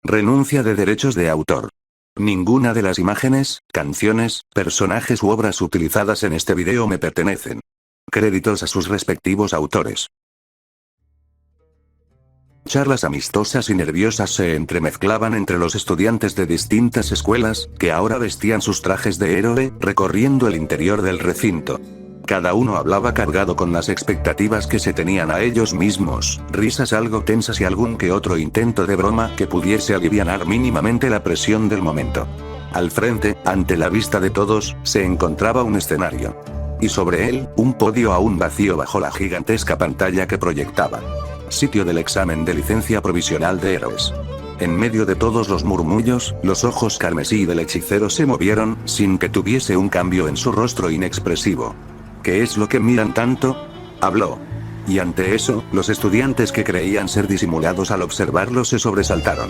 Renuncia de derechos de autor. Ninguna de las imágenes, canciones, personajes u obras utilizadas en este video me pertenecen. Créditos a sus respectivos autores. Charlas amistosas y nerviosas se entremezclaban entre los estudiantes de distintas escuelas, que ahora vestían sus trajes de héroe, recorriendo el interior del recinto. Cada uno hablaba cargado con las expectativas que se tenían a ellos mismos, risas algo tensas y algún que otro intento de broma que pudiese alivianar mínimamente la presión del momento. Al frente, ante la vista de todos, se encontraba un escenario. Y sobre él, un podio aún vacío bajo la gigantesca pantalla que proyectaba. Sitio del examen de licencia provisional de héroes. En medio de todos los murmullos, los ojos carmesí del hechicero se movieron, sin que tuviese un cambio en su rostro inexpresivo. ¿Qué es lo que miran tanto? Habló. Y ante eso, los estudiantes que creían ser disimulados al observarlo se sobresaltaron.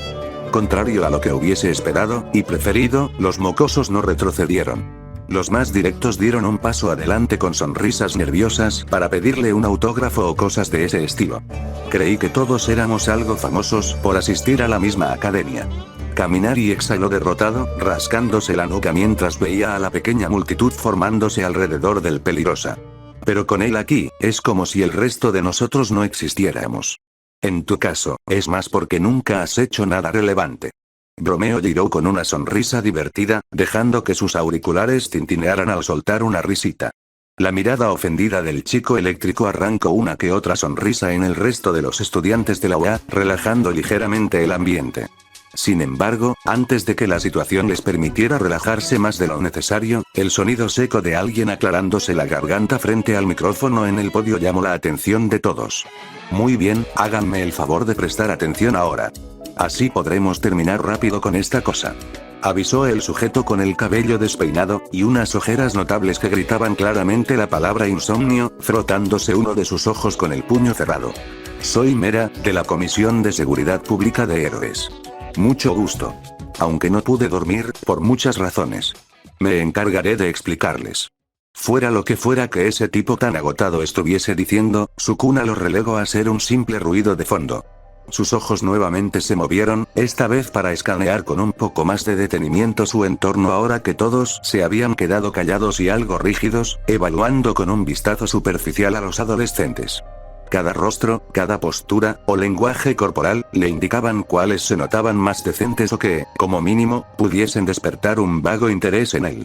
Contrario a lo que hubiese esperado, y preferido, los mocosos no retrocedieron. Los más directos dieron un paso adelante con sonrisas nerviosas para pedirle un autógrafo o cosas de ese estilo. Creí que todos éramos algo famosos por asistir a la misma academia. Caminari exhaló derrotado, rascándose la nuca mientras veía a la pequeña multitud formándose alrededor del peligrosa. Pero con él aquí, es como si el resto de nosotros no existiéramos. En tu caso, es más porque nunca has hecho nada relevante. Bromeó giró con una sonrisa divertida, dejando que sus auriculares tintinearan al soltar una risita. La mirada ofendida del chico eléctrico arrancó una que otra sonrisa en el resto de los estudiantes de la UA, relajando ligeramente el ambiente. Sin embargo, antes de que la situación les permitiera relajarse más de lo necesario, el sonido seco de alguien aclarándose la garganta frente al micrófono en el podio llamó la atención de todos. Muy bien, háganme el favor de prestar atención ahora. Así podremos terminar rápido con esta cosa. Avisó el sujeto con el cabello despeinado, y unas ojeras notables que gritaban claramente la palabra insomnio, frotándose uno de sus ojos con el puño cerrado. Soy Mera, de la Comisión de Seguridad Pública de Héroes. Mucho gusto. Aunque no pude dormir, por muchas razones. Me encargaré de explicarles. Fuera lo que fuera que ese tipo tan agotado estuviese diciendo, su cuna lo relegó a ser un simple ruido de fondo. Sus ojos nuevamente se movieron, esta vez para escanear con un poco más de detenimiento su entorno ahora que todos se habían quedado callados y algo rígidos, evaluando con un vistazo superficial a los adolescentes. Cada rostro, cada postura, o lenguaje corporal, le indicaban cuáles se notaban más decentes o que, como mínimo, pudiesen despertar un vago interés en él.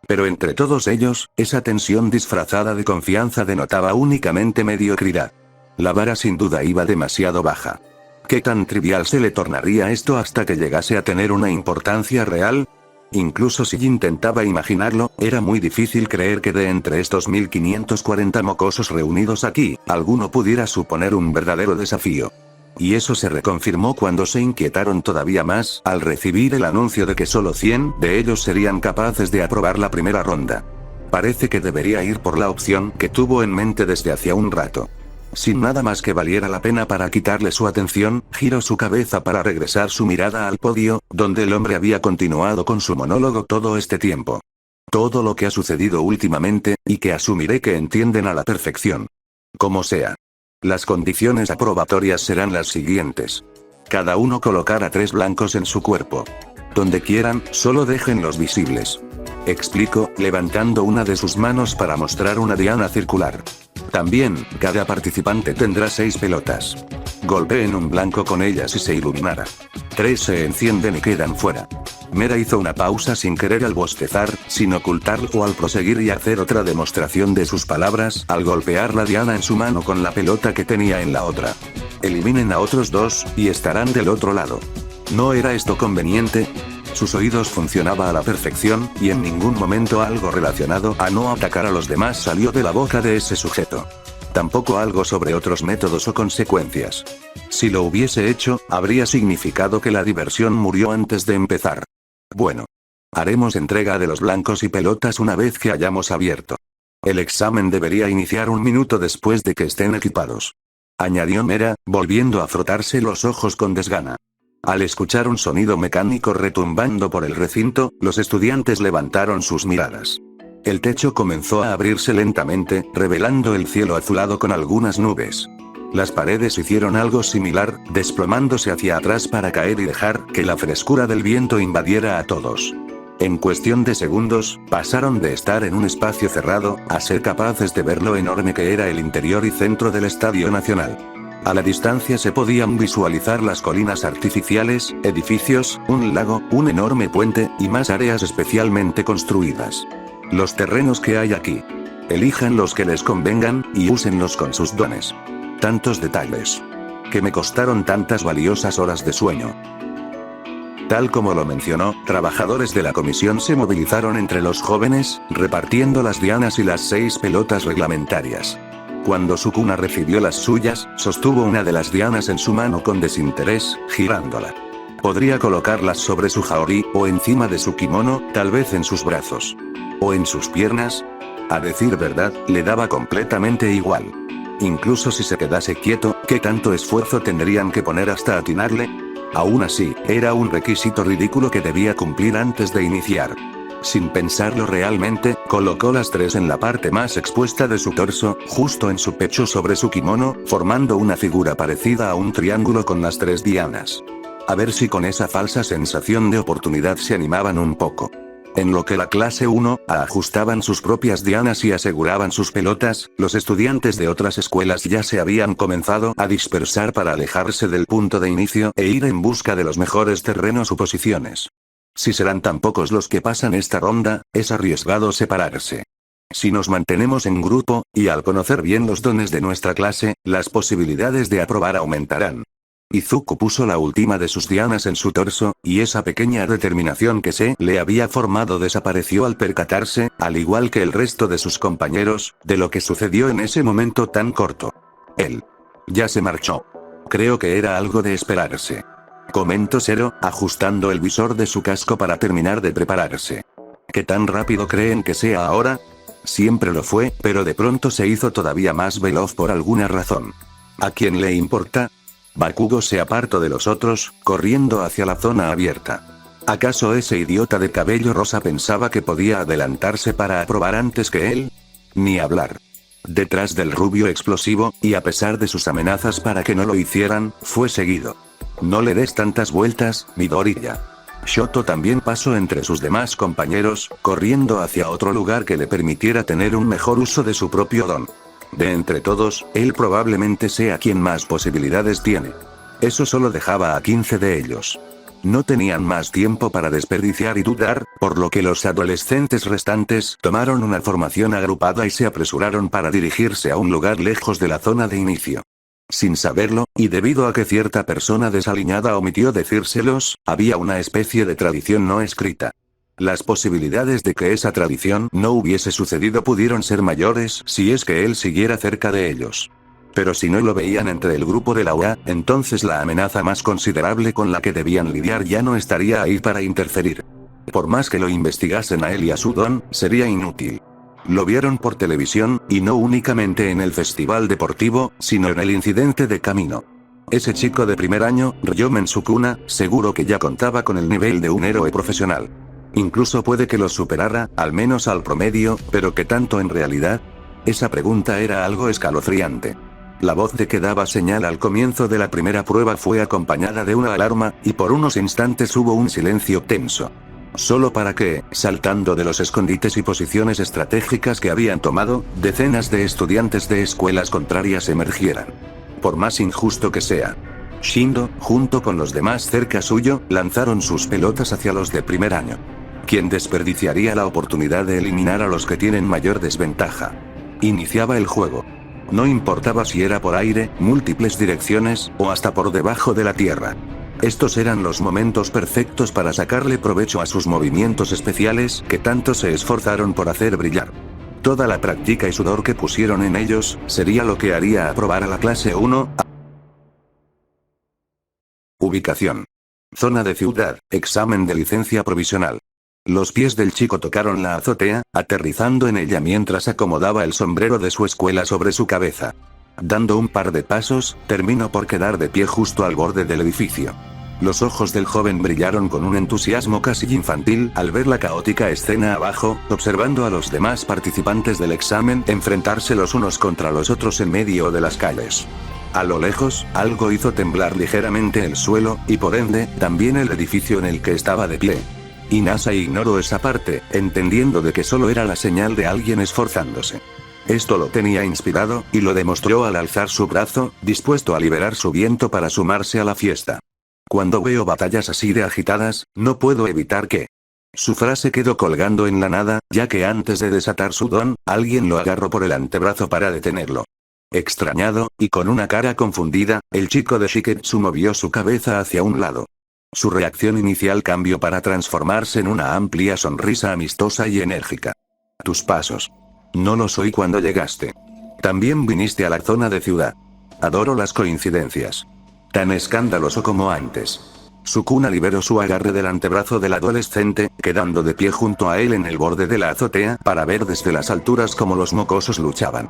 Pero entre todos ellos, esa tensión disfrazada de confianza denotaba únicamente mediocridad. La vara sin duda iba demasiado baja. ¿Qué tan trivial se le tornaría esto hasta que llegase a tener una importancia real? Incluso si intentaba imaginarlo, era muy difícil creer que de entre estos 1540 mocosos reunidos aquí, alguno pudiera suponer un verdadero desafío. Y eso se reconfirmó cuando se inquietaron todavía más, al recibir el anuncio de que solo 100 de ellos serían capaces de aprobar la primera ronda. Parece que debería ir por la opción que tuvo en mente desde hacía un rato. Sin nada más que valiera la pena para quitarle su atención, giró su cabeza para regresar su mirada al podio, donde el hombre había continuado con su monólogo todo este tiempo. Todo lo que ha sucedido últimamente, y que asumiré que entienden a la perfección. Como sea. Las condiciones aprobatorias serán las siguientes. Cada uno colocará 3 blancos en su cuerpo. Donde quieran, solo déjenlos visibles. Explicó, levantando una de sus manos para mostrar una diana circular. También, cada participante tendrá 6 pelotas. Golpeen un blanco con ellas y se iluminará. 3 se encienden y quedan fuera. Mera hizo una pausa sin querer al bostezar, sin ocultarlo o al proseguir y hacer otra demostración de sus palabras al golpear la diana en su mano con la pelota que tenía en la otra. Eliminen a otros 2, y estarán del otro lado. ¿No era esto conveniente? Sus oídos funcionaba a la perfección, y en ningún momento algo relacionado a no atacar a los demás salió de la boca de ese sujeto. Tampoco algo sobre otros métodos o consecuencias. Si lo hubiese hecho, habría significado que la diversión murió antes de empezar. Bueno. Haremos entrega de los blancos y pelotas una vez que hayamos abierto. El examen debería iniciar 1 minuto después de que estén equipados. Añadió Mera, volviendo a frotarse los ojos con desgana. Al escuchar un sonido mecánico retumbando por el recinto, los estudiantes levantaron sus miradas. El techo comenzó a abrirse lentamente, revelando el cielo azulado con algunas nubes. Las paredes hicieron algo similar, desplomándose hacia atrás para caer y dejar que la frescura del viento invadiera a todos. En cuestión de segundos, pasaron de estar en un espacio cerrado, a ser capaces de ver lo enorme que era el interior y centro del Estadio Nacional. A la distancia se podían visualizar las colinas artificiales, edificios, un lago, un enorme puente, y más áreas especialmente construidas. Los terrenos que hay aquí. Elijan los que les convengan, y úsenlos con sus dones. Tantos detalles. Que me costaron tantas valiosas horas de sueño. Tal como lo mencionó, trabajadores de la comisión se movilizaron entre los jóvenes, repartiendo las dianas y las 6 pelotas reglamentarias. Cuando Sukuna recibió las suyas, sostuvo una de las dianas en su mano con desinterés, girándola. Podría colocarlas sobre su jaori, o encima de su kimono, tal vez en sus brazos. O en sus piernas. A decir verdad, le daba completamente igual. Incluso si se quedase quieto, ¿qué tanto esfuerzo tendrían que poner hasta atinarle? Aún así, era un requisito ridículo que debía cumplir antes de iniciar. Sin pensarlo realmente, colocó las 3 en la parte más expuesta de su torso, justo en su pecho sobre su kimono, formando una figura parecida a un triángulo con las 3 dianas. A ver si con esa falsa sensación de oportunidad se animaban un poco. En lo que la clase 1 ajustaban sus propias dianas y aseguraban sus pelotas, los estudiantes de otras escuelas ya se habían comenzado a dispersar para alejarse del punto de inicio e ir en busca de los mejores terrenos u posiciones. Si serán tan pocos los que pasan esta ronda, es arriesgado separarse. Si nos mantenemos en grupo, y al conocer bien los dones de nuestra clase, las posibilidades de aprobar aumentarán. Izuku puso la última de sus dianas en su torso, y esa pequeña determinación que se le había formado desapareció al percatarse, al igual que el resto de sus compañeros, de lo que sucedió en ese momento tan corto. Él ya se marchó. Creo que era algo de esperarse. Comentó Zero, ajustando el visor de su casco para terminar de prepararse. ¿Qué tan rápido creen que sea ahora? Siempre lo fue, pero de pronto se hizo todavía más veloz por alguna razón. ¿A quién le importa? Bakugo se apartó de los otros, corriendo hacia la zona abierta. ¿Acaso ese idiota de cabello rosa pensaba que podía adelantarse para aprobar antes que él? Ni hablar. Detrás del rubio explosivo, y a pesar de sus amenazas para que no lo hicieran, fue seguido. No le des tantas vueltas, Midoriya. Shoto también pasó entre sus demás compañeros, corriendo hacia otro lugar que le permitiera tener un mejor uso de su propio don. De entre todos, él probablemente sea quien más posibilidades tiene. Eso solo dejaba a 15 de ellos. No tenían más tiempo para desperdiciar y dudar, por lo que los adolescentes restantes tomaron una formación agrupada y se apresuraron para dirigirse a un lugar lejos de la zona de inicio. Sin saberlo, y debido a que cierta persona desaliñada omitió decírselos, había una especie de tradición no escrita. Las posibilidades de que esa tradición no hubiese sucedido pudieron ser mayores si es que él siguiera cerca de ellos. Pero si no lo veían entre el grupo de la UA, entonces la amenaza más considerable con la que debían lidiar ya no estaría ahí para interferir. Por más que lo investigasen a él y a su don, sería inútil. Lo vieron por televisión, y no únicamente en el festival deportivo, sino en el incidente de camino. Ese chico de primer año, Ryomen Sukuna, seguro que ya contaba con el nivel de un héroe profesional. Incluso puede que lo superara, al menos al promedio, pero ¿qué tanto en realidad? Esa pregunta era algo escalofriante. La voz de que daba señal al comienzo de la primera prueba fue acompañada de una alarma, y por unos instantes hubo un silencio tenso. Solo para que, saltando de los escondites y posiciones estratégicas que habían tomado, decenas de estudiantes de escuelas contrarias emergieran. Por más injusto que sea. Shindo, junto con los demás cerca suyo, lanzaron sus pelotas hacia los de primer año. ¿Quién desperdiciaría la oportunidad de eliminar a los que tienen mayor desventaja? Iniciaba el juego. No importaba si era por aire, múltiples direcciones, o hasta por debajo de la tierra. Estos eran los momentos perfectos para sacarle provecho a sus movimientos especiales que tanto se esforzaron por hacer brillar. Toda la práctica y sudor que pusieron en ellos, sería lo que haría aprobar a la clase 1. Ubicación. Zona de ciudad, examen de licencia provisional. Los pies del chico tocaron la azotea, aterrizando en ella mientras acomodaba el sombrero de su escuela sobre su cabeza. Dando un par de pasos, terminó por quedar de pie justo al borde del edificio. Los ojos del joven brillaron con un entusiasmo casi infantil al ver la caótica escena abajo, observando a los demás participantes del examen enfrentarse los unos contra los otros en medio de las calles. A lo lejos, algo hizo temblar ligeramente el suelo, y por ende, también el edificio en el que estaba de pie. Inasa ignoró esa parte, entendiendo de que solo era la señal de alguien esforzándose. Esto lo tenía inspirado, y lo demostró al alzar su brazo, dispuesto a liberar su viento para sumarse a la fiesta. Cuando veo batallas así de agitadas, no puedo evitar que... Su frase quedó colgando en la nada, ya que antes de desatar su don, alguien lo agarró por el antebrazo para detenerlo. Extrañado, y con una cara confundida, el chico de Shiketsu movió su cabeza hacia un lado. Su reacción inicial cambió para transformarse en una amplia sonrisa amistosa y enérgica. Tus pasos. No los oí cuando llegaste. También viniste a la zona de ciudad. Adoro las coincidencias. Tan escandaloso como antes. Sukuna liberó su agarre del antebrazo del adolescente, quedando de pie junto a él en el borde de la azotea para ver desde las alturas cómo los mocosos luchaban.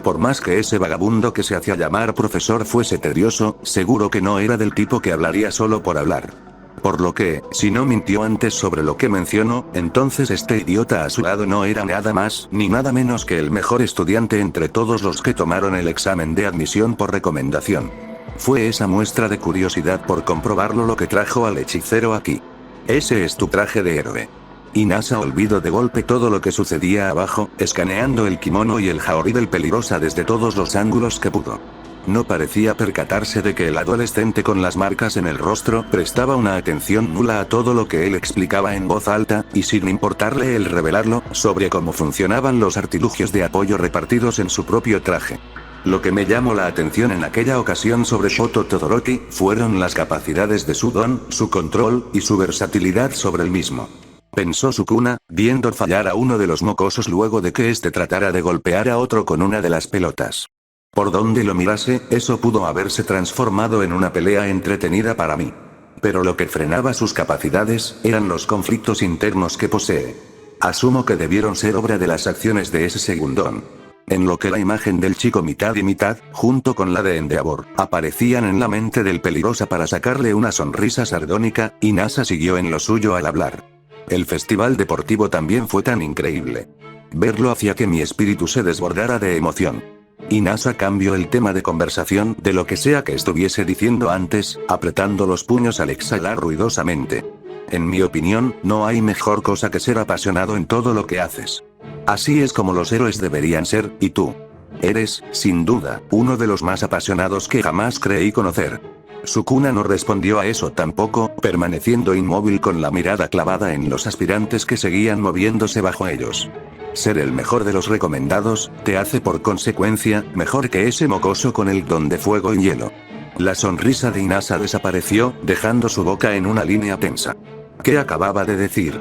Por más que ese vagabundo que se hacía llamar profesor fuese tedioso, seguro que no era del tipo que hablaría solo por hablar. Por lo que, si no mintió antes sobre lo que mencionó, entonces este idiota a su lado no era nada más ni nada menos que el mejor estudiante entre todos los que tomaron el examen de admisión por recomendación. Fue esa muestra de curiosidad por comprobarlo lo que trajo al hechicero aquí. Ese es tu traje de héroe. Inasa olvidó de golpe todo lo que sucedía abajo, escaneando el kimono y el haori del peligrosa desde todos los ángulos que pudo. No parecía percatarse de que el adolescente con las marcas en el rostro prestaba una atención nula a todo lo que él explicaba en voz alta, y sin importarle el revelarlo, sobre cómo funcionaban los artilugios de apoyo repartidos en su propio traje. Lo que me llamó la atención en aquella ocasión sobre Shoto Todoroki, fueron las capacidades de su don, su control, y su versatilidad sobre el mismo. Pensó Sukuna, viendo fallar a uno de los mocosos luego de que éste tratara de golpear a otro con una de las pelotas. Por donde lo mirase, eso pudo haberse transformado en una pelea entretenida para mí. Pero lo que frenaba sus capacidades, eran los conflictos internos que posee. Asumo que debieron ser obra de las acciones de ese segundón. En lo que la imagen del chico mitad y mitad, junto con la de Endeavor, aparecían en la mente del peligrosa para sacarle una sonrisa sardónica, Inasa siguió en lo suyo al hablar. El festival deportivo también fue tan increíble. Verlo hacía que mi espíritu se desbordara de emoción. Inasa cambió el tema de conversación de lo que sea que estuviese diciendo antes, apretando los puños al exhalar ruidosamente. En mi opinión, no hay mejor cosa que ser apasionado en todo lo que haces. Así es como los héroes deberían ser, y tú. Eres, sin duda, uno de los más apasionados que jamás creí conocer. Sukuna no respondió a eso tampoco, permaneciendo inmóvil con la mirada clavada en los aspirantes que seguían moviéndose bajo ellos. Ser el mejor de los recomendados, te hace por consecuencia, mejor que ese mocoso con el don de fuego y hielo. La sonrisa de Inasa desapareció, dejando su boca en una línea tensa. ¿Qué acababa de decir?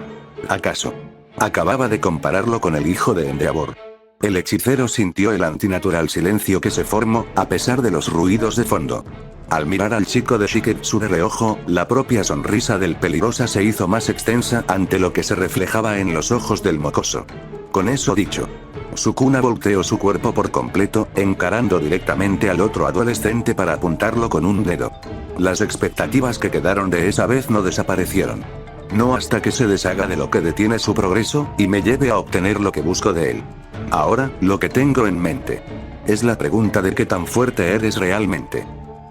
¿Acaso acababa de compararlo con el hijo de Endeavor? El hechicero sintió el antinatural silencio que se formó, a pesar de los ruidos de fondo. Al mirar al chico de Shiketsu de reojo, la propia sonrisa del peligrosa se hizo más extensa ante lo que se reflejaba en los ojos del mocoso. Con eso dicho, Sukuna volteó su cuerpo por completo, encarando directamente al otro adolescente para apuntarlo con un dedo. Las expectativas que quedaron de esa vez no desaparecieron. No hasta que se deshaga de lo que detiene su progreso, y me lleve a obtener lo que busco de él. Ahora, lo que tengo en mente es la pregunta de qué tan fuerte eres realmente.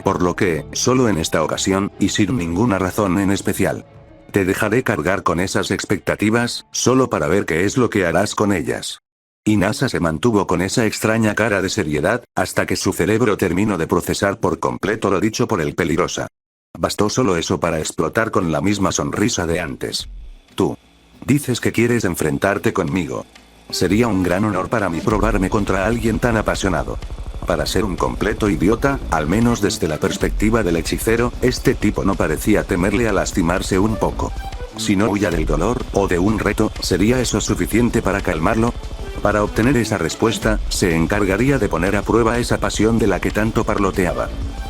Por lo que, solo en esta ocasión, y sin ninguna razón en especial, te dejaré cargar con esas expectativas, solo para ver qué es lo que harás con ellas. Inasa se mantuvo con esa extraña cara de seriedad, hasta que su cerebro terminó de procesar por completo lo dicho por el peligrosa. Bastó solo eso para explotar con la misma sonrisa de antes. Tú dices que quieres enfrentarte conmigo. Sería un gran honor para mí probarme contra alguien tan apasionado. Para ser un completo idiota, al menos desde la perspectiva del hechicero, este tipo no parecía temerle a lastimarse un poco. Si no huía del dolor, o de un reto, ¿sería eso suficiente para calmarlo? Para obtener esa respuesta, se encargaría de poner a prueba esa pasión de la que tanto parloteaba.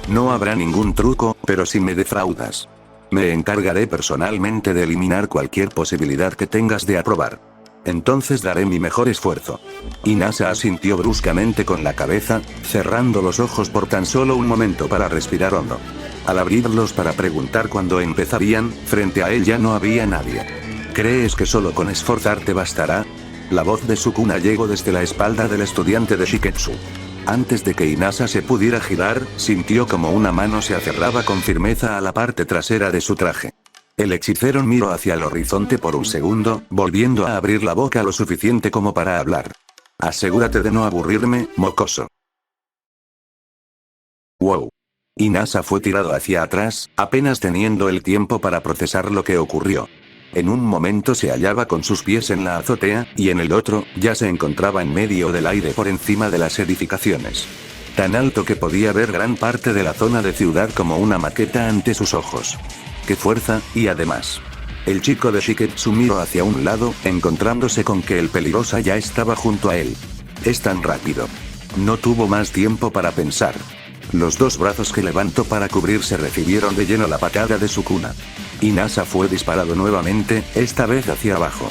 No habrá ningún truco, pero si me defraudas, me encargaré personalmente de eliminar cualquier posibilidad que tengas de aprobar. Entonces daré mi mejor esfuerzo. Inasa asintió bruscamente con la cabeza, cerrando los ojos por tan solo un momento para respirar hondo. Al abrirlos para preguntar cuándo empezarían, frente a él ya no había nadie. ¿Crees que solo con esforzarte bastará? La voz de Sukuna llegó desde la espalda del estudiante de Shiketsu. Antes de que Inasa se pudiera girar, sintió como una mano se aferraba con firmeza a la parte trasera de su traje. El hechicero miró hacia el horizonte por un segundo, volviendo a abrir la boca lo suficiente como para hablar. Asegúrate de no aburrirme, mocoso. Wow. Inasa fue tirado hacia atrás, apenas teniendo el tiempo para procesar lo que ocurrió. En un momento se hallaba con sus pies en la azotea, y en el otro, ya se encontraba en medio del aire por encima de las edificaciones. Tan alto que podía ver gran parte de la zona de ciudad como una maqueta ante sus ojos. ¡Qué fuerza! Y además, el chico de Shiketsu miró hacia un lado, encontrándose con que el peligrosa ya estaba junto a él. Es tan rápido. No tuvo más tiempo para pensar. Los dos brazos que levantó para cubrirse recibieron de lleno la patada de Sukuna. Inasa fue disparado nuevamente, esta vez hacia abajo.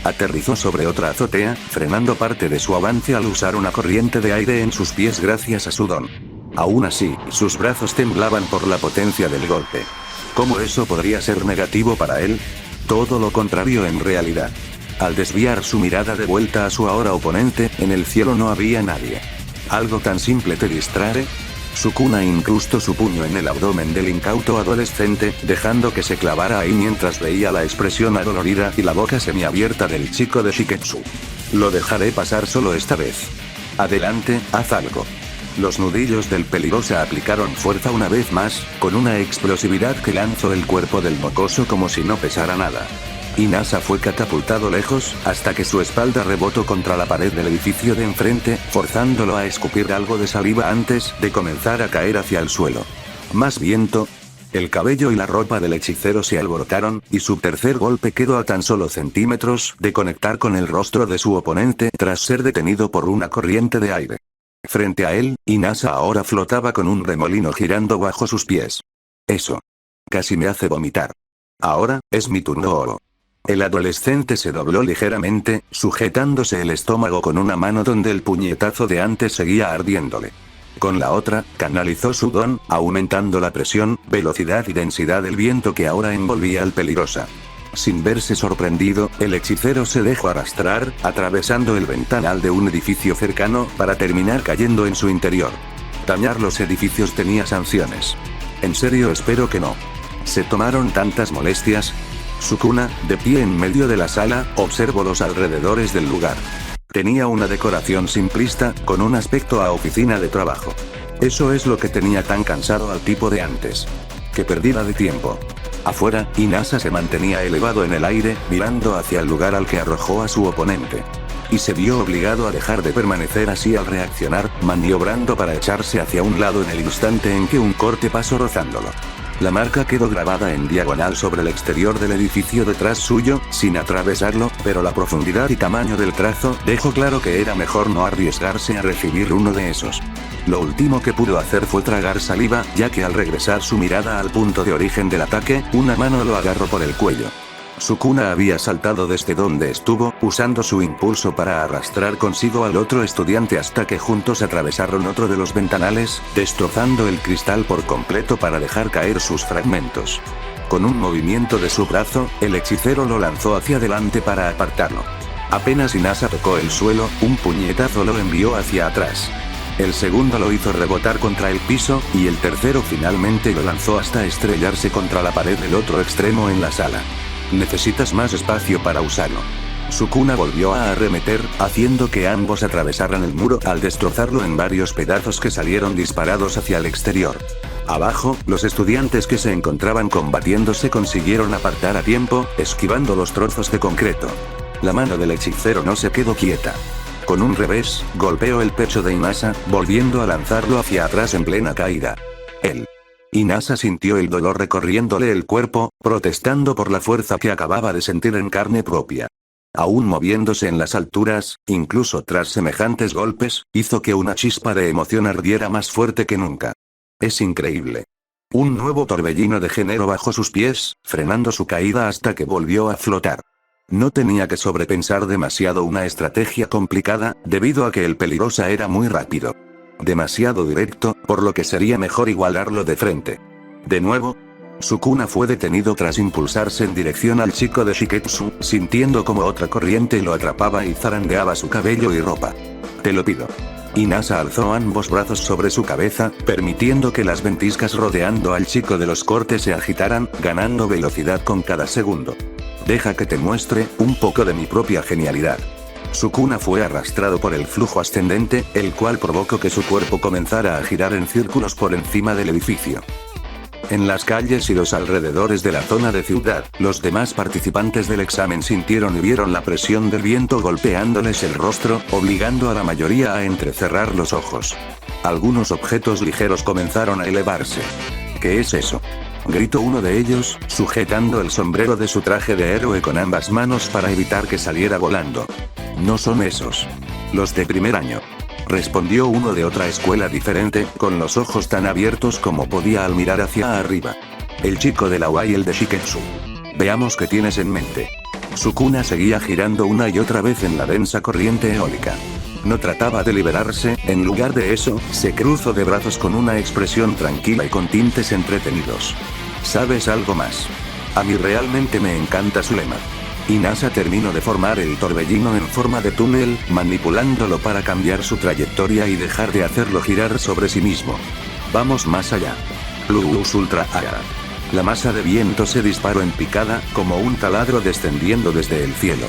Aterrizó sobre otra azotea, frenando parte de su avance al usar una corriente de aire en sus pies gracias a su don. Aún así, sus brazos temblaban por la potencia del golpe. ¿Cómo eso podría ser negativo para él? Todo lo contrario en realidad. Al desviar su mirada de vuelta a su ahora oponente, en el cielo no había nadie. ¿Algo tan simple te distrae? Sukuna incrustó su puño en el abdomen del incauto adolescente, dejando que se clavara ahí mientras veía la expresión adolorida y la boca semiabierta del chico de Shiketsu. Lo dejaré pasar solo esta vez. Adelante, haz algo. Los nudillos del peligrosa aplicaron fuerza una vez más, con una explosividad que lanzó el cuerpo del mocoso como si no pesara nada. Inasa fue catapultado lejos, hasta que su espalda rebotó contra la pared del edificio de enfrente, forzándolo a escupir algo de saliva antes de comenzar a caer hacia el suelo. Más viento. El cabello y la ropa del hechicero se alborotaron, y su tercer golpe quedó a tan solo centímetros de conectar con el rostro de su oponente tras ser detenido por una corriente de aire. Frente a él, Inasa ahora flotaba con un remolino girando bajo sus pies. Eso. Casi me hace vomitar. Ahora, es mi turno. El adolescente se dobló ligeramente, sujetándose el estómago con una mano donde el puñetazo de antes seguía ardiéndole. Con la otra, canalizó su don, aumentando la presión, velocidad y densidad del viento que ahora envolvía al peligrosa. Sin verse sorprendido, el hechicero se dejó arrastrar, atravesando el ventanal de un edificio cercano, para terminar cayendo en su interior. Dañar los edificios tenía sanciones. En serio, espero que no. ¿Se tomaron tantas molestias? Sukuna, de pie en medio de la sala, observó los alrededores del lugar. Tenía una decoración simplista, con un aspecto a oficina de trabajo. Eso es lo que tenía tan cansado al tipo de antes. ¡Qué pérdida de tiempo! Afuera, Inasa se mantenía elevado en el aire, mirando hacia el lugar al que arrojó a su oponente. Y se vio obligado a dejar de permanecer así al reaccionar, maniobrando para echarse hacia un lado en el instante en que un corte pasó rozándolo. La marca quedó grabada en diagonal sobre el exterior del edificio detrás suyo, sin atravesarlo, pero la profundidad y tamaño del trazo dejó claro que era mejor no arriesgarse a recibir uno de esos. Lo último que pudo hacer fue tragar saliva, ya que al regresar su mirada al punto de origen del ataque, una mano lo agarró por el cuello. Sukuna había saltado desde donde estuvo, usando su impulso para arrastrar consigo al otro estudiante hasta que juntos atravesaron otro de los ventanales, destrozando el cristal por completo para dejar caer sus fragmentos. Con un movimiento de su brazo, el hechicero lo lanzó hacia adelante para apartarlo. Apenas Inasa tocó el suelo, un puñetazo lo envió hacia atrás. El segundo lo hizo rebotar contra el piso, y el tercero finalmente lo lanzó hasta estrellarse contra la pared del otro extremo en la sala. Necesitas más espacio para usarlo. Sukuna volvió a arremeter, haciendo que ambos atravesaran el muro al destrozarlo en varios pedazos que salieron disparados hacia el exterior. Abajo, los estudiantes que se encontraban combatiéndose consiguieron apartar a tiempo, esquivando los trozos de concreto. La mano del hechicero no se quedó quieta. Con un revés, golpeó el pecho de Inasa, volviendo a lanzarlo hacia atrás en plena caída. Inasa sintió el dolor recorriéndole el cuerpo, protestando por la fuerza que acababa de sentir en carne propia. Aún moviéndose en las alturas, incluso tras semejantes golpes, hizo que una chispa de emoción ardiera más fuerte que nunca. Es increíble. Un nuevo torbellino de género bajo sus pies, frenando su caída hasta que volvió a flotar. No tenía que sobrepensar demasiado una estrategia complicada, debido a que el peligrosa era muy rápido. Demasiado directo, por lo que sería mejor igualarlo de frente. De nuevo, Sukuna fue detenido tras impulsarse en dirección al chico de Shiketsu, sintiendo como otra corriente lo atrapaba y zarandeaba su cabello y ropa. Te lo pido. Inasa alzó ambos brazos sobre su cabeza, permitiendo que las ventiscas rodeando al chico de los cortes se agitaran, ganando velocidad con cada segundo. Deja que te muestre un poco de mi propia genialidad. Sukuna fue arrastrado por el flujo ascendente, el cual provocó que su cuerpo comenzara a girar en círculos por encima del edificio. En las calles y los alrededores de la zona de ciudad, los demás participantes del examen sintieron y vieron la presión del viento golpeándoles el rostro, obligando a la mayoría a entrecerrar los ojos. Algunos objetos ligeros comenzaron a elevarse. ¿Qué es eso?, gritó uno de ellos, sujetando el sombrero de su traje de héroe con ambas manos para evitar que saliera volando. No son esos. Los de primer año, respondió uno de otra escuela diferente, con los ojos tan abiertos como podía al mirar hacia arriba. El chico de la UA y el de Shiketsu. Veamos qué tienes en mente. Sukuna seguía girando una y otra vez en la densa corriente eólica. No trataba de liberarse, en lugar de eso, se cruzó de brazos con una expresión tranquila y con tintes entretenidos. ¿Sabes algo más? A mí realmente me encanta su lema. Inasa terminó de formar el torbellino en forma de túnel, manipulándolo para cambiar su trayectoria y dejar de hacerlo girar sobre sí mismo. Vamos más allá. Plus Ultra Air. La masa de viento se disparó en picada, como un taladro descendiendo desde el cielo.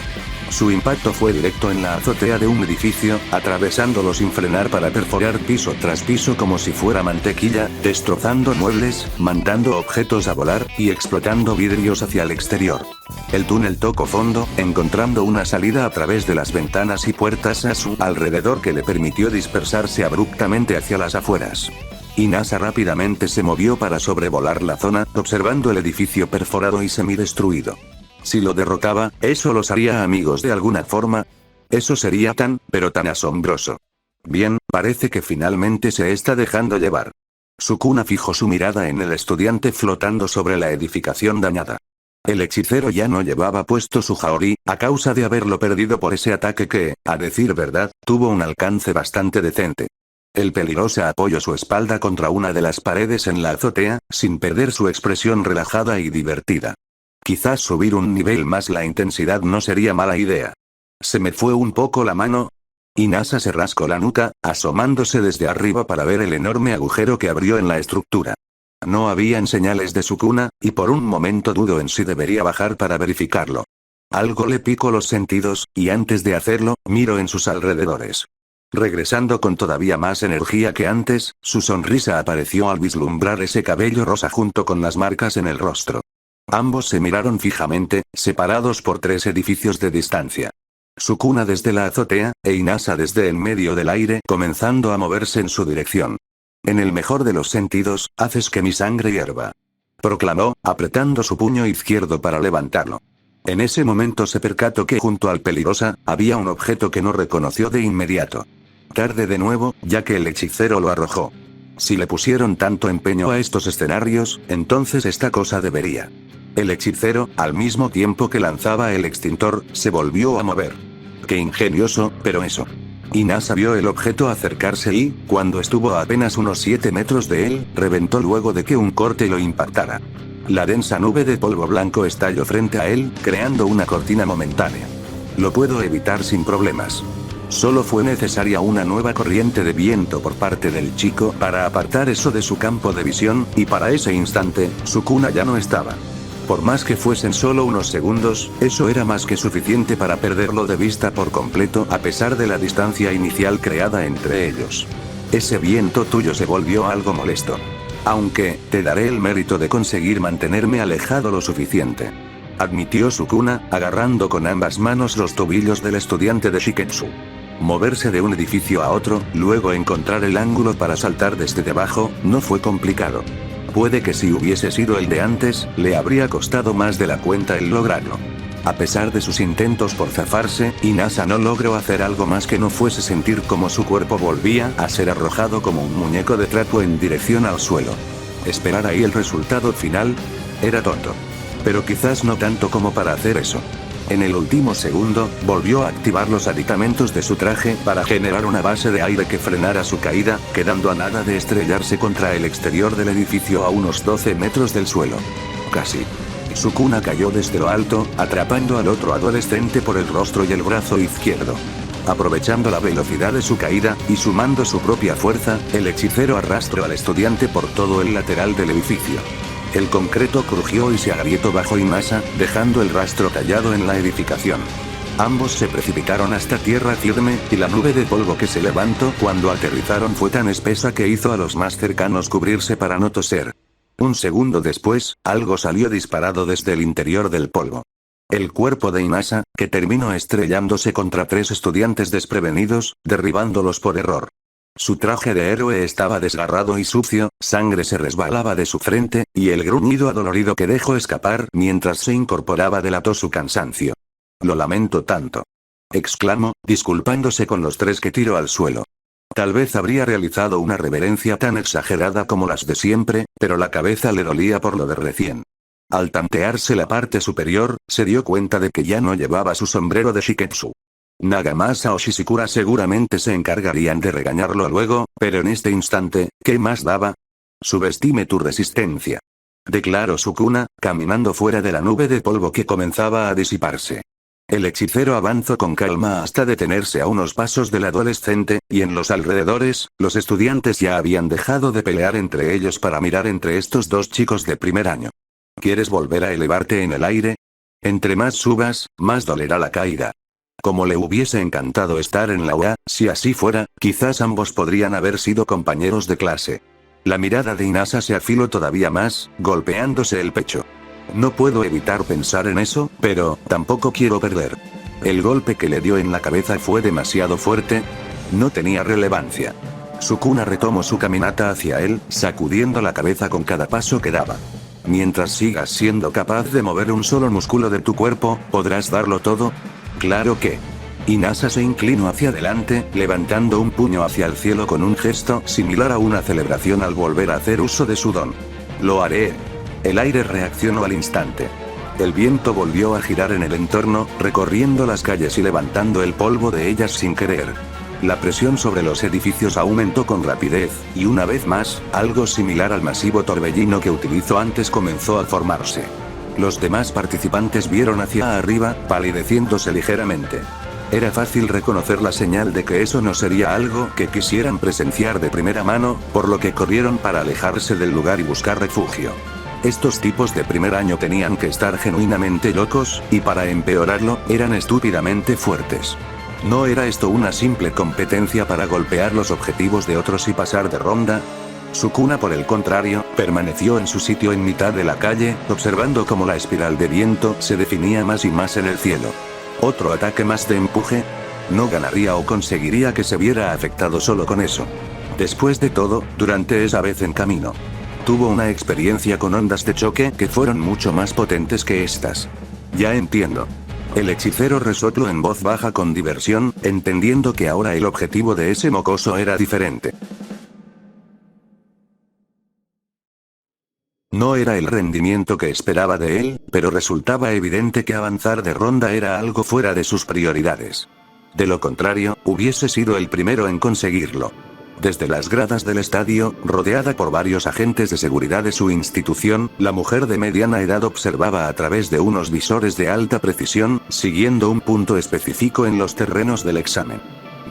Su impacto fue directo en la azotea de un edificio, atravesándolo sin frenar para perforar piso tras piso como si fuera mantequilla, destrozando muebles, mandando objetos a volar, y explotando vidrios hacia el exterior. El túnel tocó fondo, encontrando una salida a través de las ventanas y puertas a su alrededor que le permitió dispersarse abruptamente hacia las afueras. Inasa rápidamente se movió para sobrevolar la zona, observando el edificio perforado y semidestruido. Si lo derrotaba, ¿eso los haría amigos de alguna forma? Eso sería pero tan asombroso. Bien, parece que finalmente se está dejando llevar. Sukuna fijó su mirada en el estudiante flotando sobre la edificación dañada. El hechicero ya no llevaba puesto su Haori, a causa de haberlo perdido por ese ataque que, a decir verdad, tuvo un alcance bastante decente. El peligroso apoyó su espalda contra una de las paredes en la azotea, sin perder su expresión relajada y divertida. Quizás subir un nivel más la intensidad no sería mala idea. Se me fue un poco la mano. Inasa se rascó la nuca, asomándose desde arriba para ver el enorme agujero que abrió en la estructura. No habían señales de Sukuna, y por un momento dudó en si debería bajar para verificarlo. Algo le picó los sentidos, y antes de hacerlo, miró en sus alrededores. Regresando con todavía más energía que antes, su sonrisa apareció al vislumbrar ese cabello rosa junto con las marcas en el rostro. Ambos se miraron fijamente, separados por 3 edificios de distancia. Sukuna desde la azotea, e Inasa desde en medio del aire, comenzando a moverse en su dirección. En el mejor de los sentidos, haces que mi sangre hierva, proclamó, apretando su puño izquierdo para levantarlo. En ese momento se percató que junto al peligrosa, había un objeto que no reconoció de inmediato. Tarde de nuevo, ya que el hechicero lo arrojó. Si le pusieron tanto empeño a estos escenarios, entonces esta cosa debería. El hechicero, al mismo tiempo que lanzaba el extintor, se volvió a mover. Qué ingenioso, pero eso. Inasa vio el objeto acercarse y, cuando estuvo a apenas unos 7 metros de él, reventó luego de que un corte lo impactara. La densa nube de polvo blanco estalló frente a él, creando una cortina momentánea. Lo puedo evitar sin problemas. Solo fue necesaria una nueva corriente de viento por parte del chico para apartar eso de su campo de visión, y para ese instante, Sukuna ya no estaba. Por más que fuesen solo unos segundos, eso era más que suficiente para perderlo de vista por completo a pesar de la distancia inicial creada entre ellos. Ese viento tuyo se volvió algo molesto. Aunque, te daré el mérito de conseguir mantenerme alejado lo suficiente. Admitió Sukuna, agarrando con ambas manos los tobillos del estudiante de Shiketsu. Moverse de un edificio a otro, luego encontrar el ángulo para saltar desde debajo, no fue complicado. Puede que si hubiese sido el de antes, le habría costado más de la cuenta el lograrlo. A pesar de sus intentos por zafarse, Inasa no logró hacer algo más que no fuese sentir como su cuerpo volvía a ser arrojado como un muñeco de trapo en dirección al suelo. Esperar ahí el resultado final era tonto. Pero quizás no tanto como para hacer eso. En el último segundo, volvió a activar los aditamentos de su traje para generar una base de aire que frenara su caída, quedando a nada de estrellarse contra el exterior del edificio a unos 12 metros del suelo. Casi. Sukuna cayó desde lo alto, atrapando al otro adolescente por el rostro y el brazo izquierdo. Aprovechando la velocidad de su caída, y sumando su propia fuerza, el hechicero arrastró al estudiante por todo el lateral del edificio. El concreto crujió y se agrietó bajo Inasa, dejando el rastro tallado en la edificación. Ambos se precipitaron hasta tierra firme, y la nube de polvo que se levantó cuando aterrizaron fue tan espesa que hizo a los más cercanos cubrirse para no toser. Un segundo después, algo salió disparado desde el interior del polvo. El cuerpo de Inasa, que terminó estrellándose contra 3 estudiantes desprevenidos, derribándolos por error. Su traje de héroe estaba desgarrado y sucio, sangre se resbalaba de su frente, y el gruñido adolorido que dejó escapar mientras se incorporaba delató su cansancio. «Lo lamento tanto», exclamó, disculpándose con los 3 que tiró al suelo. Tal vez habría realizado una reverencia tan exagerada como las de siempre, pero la cabeza le dolía por lo de recién. Al tantearse la parte superior, se dio cuenta de que ya no llevaba su sombrero de Shiketsu. Nagamasa o Shishikura seguramente se encargarían de regañarlo luego, pero en este instante, ¿qué más daba? «Subestime tu resistencia», declaró Sukuna, caminando fuera de la nube de polvo que comenzaba a disiparse. El hechicero avanzó con calma hasta detenerse a unos pasos del adolescente, y en los alrededores, los estudiantes ya habían dejado de pelear entre ellos para mirar entre estos 2 chicos de primer año. ¿Quieres volver a elevarte en el aire? Entre más subas, más dolerá la caída. Como le hubiese encantado estar en la UA, si así fuera, quizás ambos podrían haber sido compañeros de clase. La mirada de Inasa se afiló todavía más, golpeándose el pecho. No puedo evitar pensar en eso, pero tampoco quiero perder. El golpe que le dio en la cabeza fue demasiado fuerte. No tenía relevancia. Sukuna retomó su caminata hacia él, sacudiendo la cabeza con cada paso que daba. Mientras sigas siendo capaz de mover un solo músculo de tu cuerpo, ¿podrás darlo todo? Claro que. Inasa se inclinó hacia adelante, levantando un puño hacia el cielo con un gesto similar a una celebración al volver a hacer uso de su don. Lo haré. El aire reaccionó al instante. El viento volvió a girar en el entorno, recorriendo las calles y levantando el polvo de ellas sin querer. La presión sobre los edificios aumentó con rapidez, y una vez más, algo similar al masivo torbellino que utilizó antes comenzó a formarse. Los demás participantes vieron hacia arriba, palideciéndose ligeramente. Era fácil reconocer la señal de que eso no sería algo que quisieran presenciar de primera mano, por lo que corrieron para alejarse del lugar y buscar refugio. Estos tipos de primer año tenían que estar genuinamente locos, y para empeorarlo, eran estúpidamente fuertes. ¿No era esto una simple competencia para golpear los objetivos de otros y pasar de ronda? Sukuna, por el contrario, permaneció en su sitio en mitad de la calle, observando cómo la espiral de viento se definía más y más en el cielo. ¿Otro ataque más de empuje? No ganaría o conseguiría que se viera afectado solo con eso. Después de todo, durante esa vez en camino, tuvo una experiencia con ondas de choque que fueron mucho más potentes que estas. Ya entiendo. El hechicero resopló en voz baja con diversión, entendiendo que ahora el objetivo de ese mocoso era diferente. No era el rendimiento que esperaba de él, pero resultaba evidente que avanzar de ronda era algo fuera de sus prioridades. De lo contrario, hubiese sido el primero en conseguirlo. Desde las gradas del estadio, rodeada por varios agentes de seguridad de su institución, la mujer de mediana edad observaba a través de unos visores de alta precisión, siguiendo un punto específico en los terrenos del examen.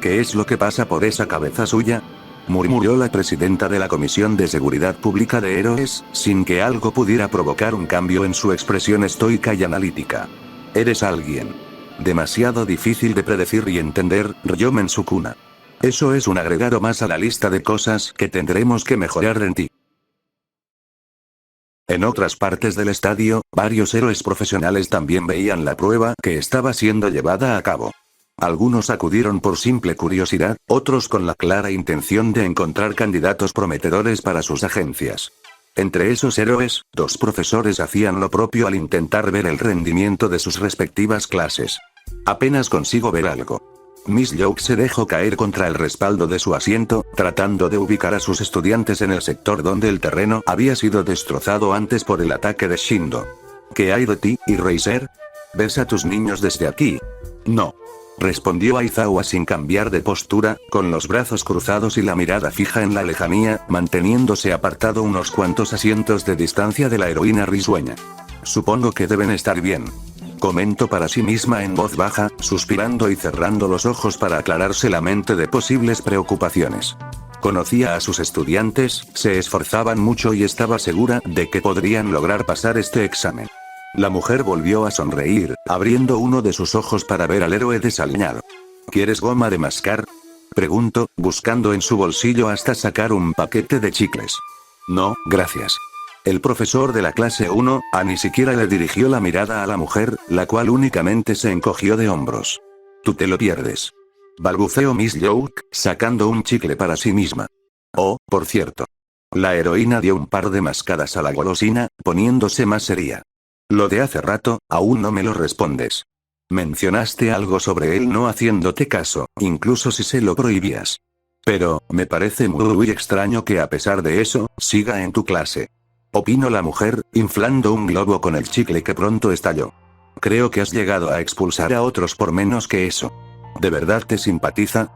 ¿Qué es lo que pasa por esa cabeza suya?, murmuró la presidenta de la Comisión de Seguridad Pública de Héroes, sin que algo pudiera provocar un cambio en su expresión estoica y analítica. Eres alguien demasiado difícil de predecir y entender, Ryomen Sukuna. Eso es un agregado más a la lista de cosas que tendremos que mejorar en ti. En otras partes del estadio, varios héroes profesionales también veían la prueba que estaba siendo llevada a cabo. Algunos acudieron por simple curiosidad, otros con la clara intención de encontrar candidatos prometedores para sus agencias. Entre esos héroes, 2 profesores hacían lo propio al intentar ver el rendimiento de sus respectivas clases. Apenas consigo ver algo. Miss Yoke se dejó caer contra el respaldo de su asiento, tratando de ubicar a sus estudiantes en el sector donde el terreno había sido destrozado antes por el ataque de Shindo. ¿Qué hay de ti, Eraser? ¿Ves a tus niños desde aquí? No. Respondió Aizawa sin cambiar de postura, con los brazos cruzados y la mirada fija en la lejanía, manteniéndose apartado unos cuantos asientos de distancia de la heroína risueña. Supongo que deben estar bien. Comentó para sí misma en voz baja, suspirando y cerrando los ojos para aclararse la mente de posibles preocupaciones. Conocía a sus estudiantes, se esforzaban mucho y estaba segura de que podrían lograr pasar este examen. La mujer volvió a sonreír, abriendo uno de sus ojos para ver al héroe desaliñado. ¿Quieres goma de mascar?, preguntó, buscando en su bolsillo hasta sacar un paquete de chicles. No, gracias. El profesor de la clase 1, ni siquiera le dirigió la mirada a la mujer, la cual únicamente se encogió de hombros. Tú te lo pierdes. Balbuceó Miss Yoke, sacando un chicle para sí misma. Oh, por cierto. La heroína dio un par de mascadas a la golosina, poniéndose más seria. Lo de hace rato, aún no me lo respondes. Mencionaste algo sobre él no haciéndote caso, incluso si se lo prohibías. Pero, me parece muy extraño que a pesar de eso, siga en tu clase. Opinó la mujer, inflando un globo con el chicle que pronto estalló. Creo que has llegado a expulsar a otros por menos que eso. ¿De verdad te simpatiza?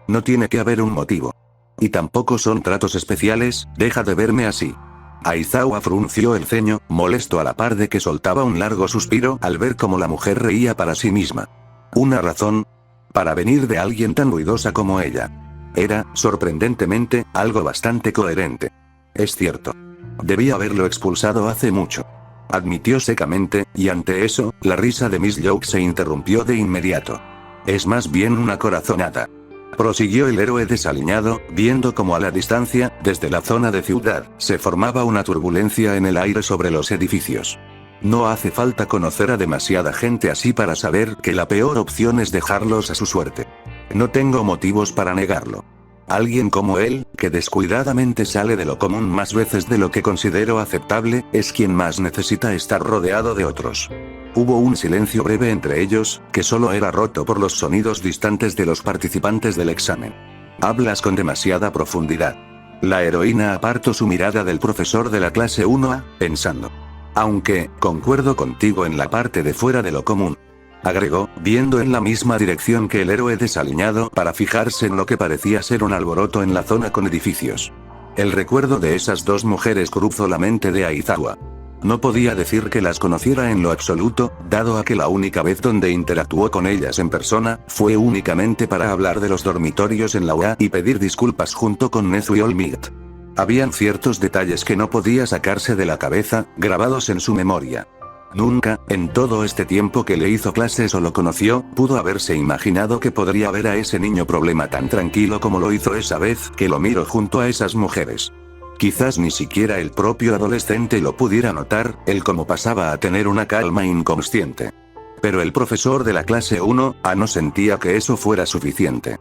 No tiene que haber un motivo. Y tampoco son tratos especiales, deja de verme así. Aizawa frunció el ceño, molesto a la par de que soltaba un largo suspiro al ver cómo la mujer reía para sí misma. ¿Una razón? Para venir de alguien tan ruidosa como ella. Era, sorprendentemente, algo bastante coherente. Es cierto. Debí haberlo expulsado hace mucho. Admitió secamente, y ante eso, la risa de Miss Yoke se interrumpió de inmediato. Es más bien una corazonada. Prosiguió el héroe desaliñado, viendo cómo a la distancia, desde la zona de ciudad, se formaba una turbulencia en el aire sobre los edificios. No hace falta conocer a demasiada gente así para saber que la peor opción es dejarlos a su suerte. No tengo motivos para negarlo. Alguien como él, que descuidadamente sale de lo común más veces de lo que considero aceptable, es quien más necesita estar rodeado de otros. Hubo un silencio breve entre ellos, que solo era roto por los sonidos distantes de los participantes del examen. Hablas con demasiada profundidad. La heroína apartó su mirada del profesor de la clase 1A, pensando. Aunque, concuerdo contigo en la parte de fuera de lo común. Agregó, viendo en la misma dirección que el héroe desaliñado para fijarse en lo que parecía ser un alboroto en la zona con edificios. El recuerdo de esas dos mujeres cruzó la mente de Aizawa. No podía decir que las conociera en lo absoluto, dado a que la única vez donde interactuó con ellas en persona, fue únicamente para hablar de los dormitorios en la UA y pedir disculpas junto con Nezu y Olmigt. Habían ciertos detalles que no podía sacarse de la cabeza, grabados en su memoria. Nunca, en todo este tiempo que le hizo clases o lo conoció, pudo haberse imaginado que podría ver a ese niño problema tan tranquilo como lo hizo esa vez que lo miró junto a esas mujeres. Quizás ni siquiera el propio adolescente lo pudiera notar, él como pasaba a tener una calma inconsciente. Pero el profesor de la clase 1A no sentía que eso fuera suficiente.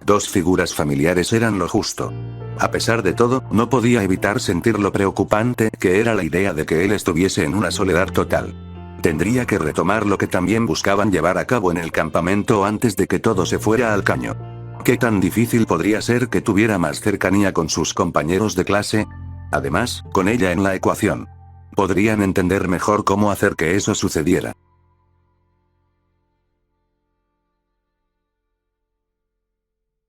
Dos figuras familiares eran lo justo. A pesar de todo, no podía evitar sentir lo preocupante que era la idea de que él estuviese en una soledad total. Tendría que retomar lo que también buscaban llevar a cabo en el campamento antes de que todo se fuera al caño. ¿Qué tan difícil podría ser que tuviera más cercanía con sus compañeros de clase? Además, con ella en la ecuación. Podrían entender mejor cómo hacer que eso sucediera.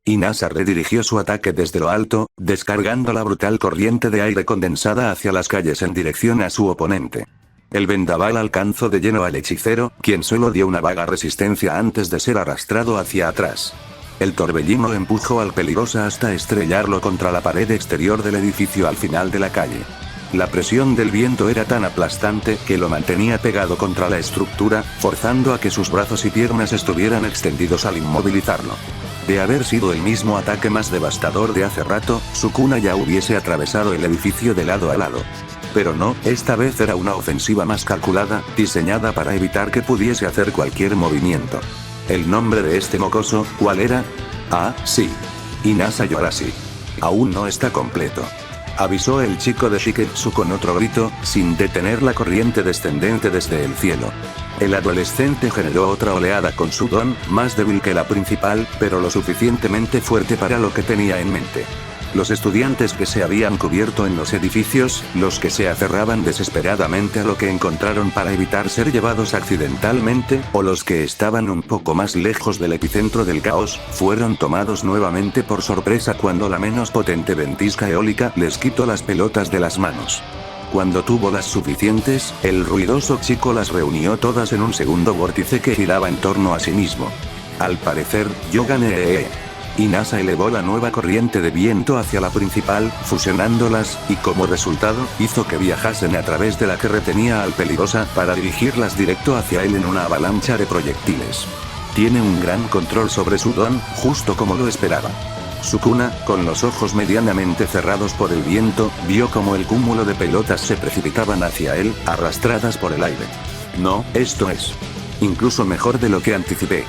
Inasa redirigió su ataque desde lo alto, descargando la brutal corriente de aire condensada hacia las calles en dirección a su oponente. El vendaval alcanzó de lleno al hechicero, quien solo dio una vaga resistencia antes de ser arrastrado hacia atrás. El torbellino empujó al peligrosa hasta estrellarlo contra la pared exterior del edificio al final de la calle. La presión del viento era tan aplastante que lo mantenía pegado contra la estructura, forzando a que sus brazos y piernas estuvieran extendidos al inmovilizarlo. De haber sido el mismo ataque más devastador de hace rato, Sukuna ya hubiese atravesado el edificio de lado a lado. Pero no, esta vez era una ofensiva más calculada, diseñada para evitar que pudiese hacer cualquier movimiento. ¿El nombre de este mocoso, cuál era? Ah, sí. Inasa Yorashi. Aún no está completo. Avisó el chico de Shiketsu con otro grito, sin detener la corriente descendente desde el cielo. El adolescente generó otra oleada con su don, más débil que la principal, pero lo suficientemente fuerte para lo que tenía en mente. Los estudiantes que se habían cubierto en los edificios, los que se aferraban desesperadamente a lo que encontraron para evitar ser llevados accidentalmente, o los que estaban un poco más lejos del epicentro del caos, fueron tomados nuevamente por sorpresa cuando la menos potente ventisca eólica les quitó las pelotas de las manos. Cuando tuvo las suficientes, el ruidoso chico las reunió todas en un segundo vórtice que giraba en torno a sí mismo. Al parecer, yo gané. Inasa elevó la nueva corriente de viento hacia la principal, fusionándolas, y como resultado, hizo que viajasen a través de la que retenía al peligrosa para dirigirlas directo hacia él en una avalancha de proyectiles. Tiene un gran control sobre su don, justo como lo esperaba. Sukuna, con los ojos medianamente cerrados por el viento, vio como el cúmulo de pelotas se precipitaban hacia él, arrastradas por el aire. No, esto es incluso mejor de lo que anticipé.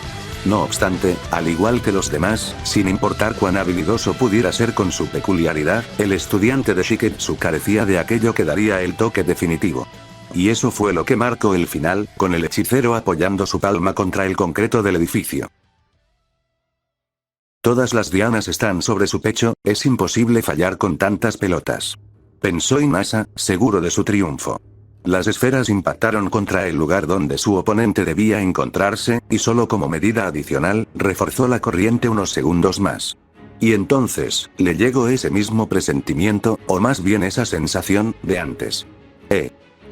No obstante, al igual que los demás, sin importar cuán habilidoso pudiera ser con su peculiaridad, el estudiante de Shiketsu carecía de aquello que daría el toque definitivo. Y eso fue lo que marcó el final, con el hechicero apoyando su palma contra el concreto del edificio. Todas las dianas están sobre su pecho, es imposible fallar con tantas pelotas. Pensó Inasa, seguro de su triunfo. Las esferas impactaron contra el lugar donde su oponente debía encontrarse, y solo como medida adicional, reforzó la corriente unos segundos más. Y entonces, le llegó ese mismo presentimiento, o más bien esa sensación, de antes.